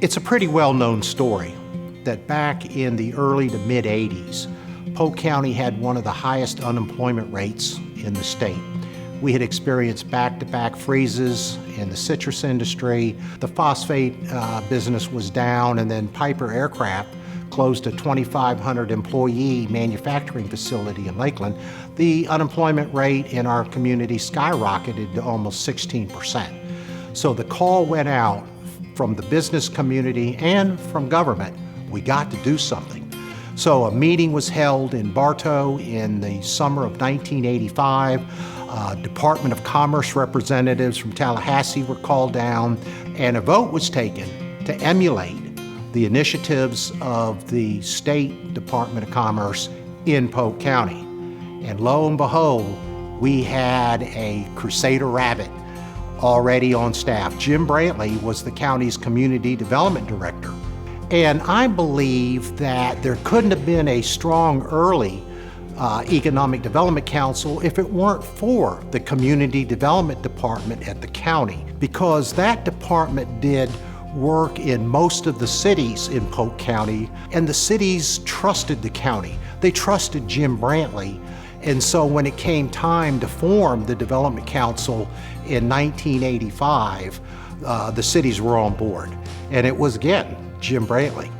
It's a pretty well-known story that back in the early to mid-'80s, Polk County had one of the highest unemployment rates in the state. We had experienced back-to-back freezes in the citrus industry. The phosphate business was down, and then Piper Aircraft closed a 2,500 employee manufacturing facility in Lakeland. The unemployment rate in our community skyrocketed to almost 16%. So the call went out from the business community and from government, we got to do something. So a meeting was held in Bartow in the summer of 1985. Department of Commerce representatives from Tallahassee were called down, and a vote was taken to emulate the initiatives of the State Department of Commerce in Polk County. And lo and behold, we had a Crusader Rabbit already on staff. Jim Brantley was the county's community development director. And I believe that there couldn't have been a strong early Economic Development Council if it weren't for the Community Development Department at the county, because that department did work in most of the cities in Polk County, and the cities trusted the county. They trusted Jim Brantley. And so when it came time to form the Development Council in 1985, the cities were on board. And it was, again, Jim Brantley.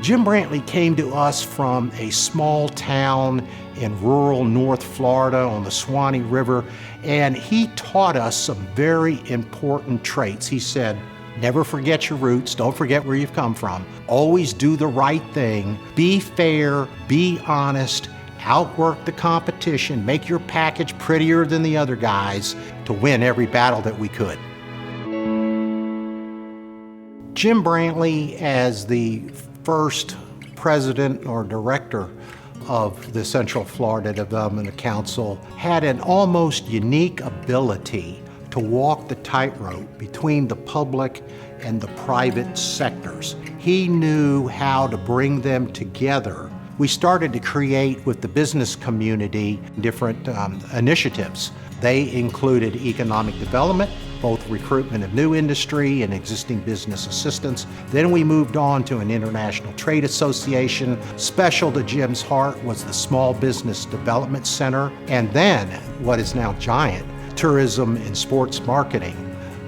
Jim Brantley came to us from a small town in rural North Florida on the Swanee River, and he taught us some very important traits. He said, never forget your roots, don't forget where you've come from. Always do the right thing, be fair, be honest, outwork the competition, make your package prettier than the other guys to win every battle that we could. Jim Brantley, as the first president or director of the Central Florida Development Council, had an almost unique ability to walk the tightrope between the public and the private sectors. He knew how to bring them together. We started to create with the business community different initiatives. They included economic development, both recruitment of new industry and existing business assistance. Then we moved on to an international trade association. Special to Jim's heart was the Small Business Development Center, and then what is now giant, tourism and sports marketing.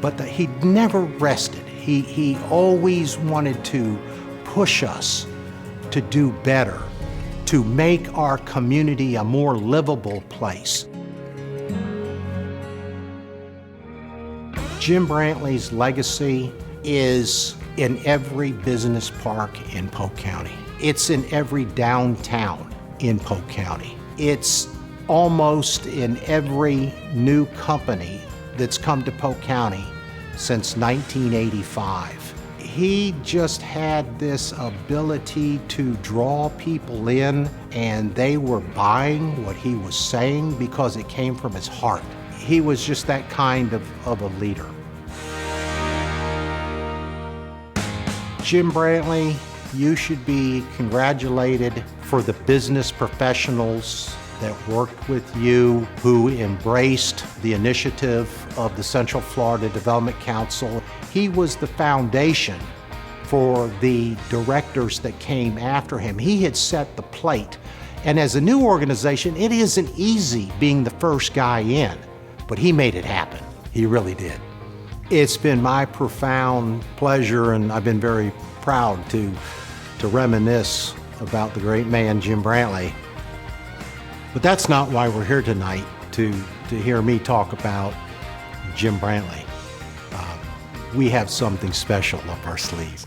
But he never rested. He always wanted to push us to do better, to make our community a more livable place. Jim Brantley's legacy is in every business park in Polk County. It's in every downtown in Polk County. It's almost in every new company that's come to Polk County since 1985. He just had this ability to draw people in, and they were buying what he was saying because it came from his heart. He was just that kind of a leader. Jim Brantley, you should be congratulated for the business professionals that worked with you, who embraced the initiative of the Central Florida Development Council. He was the foundation for the directors that came after him. He had set the plate. And as a new organization, it isn't easy being the first guy in, but he made it happen. He really did. It's been my profound pleasure, and I've been very proud to reminisce about the great man, Jim Brantley. But that's not why we're here tonight, to hear me talk about Jim Brantley. We have something special up our sleeves.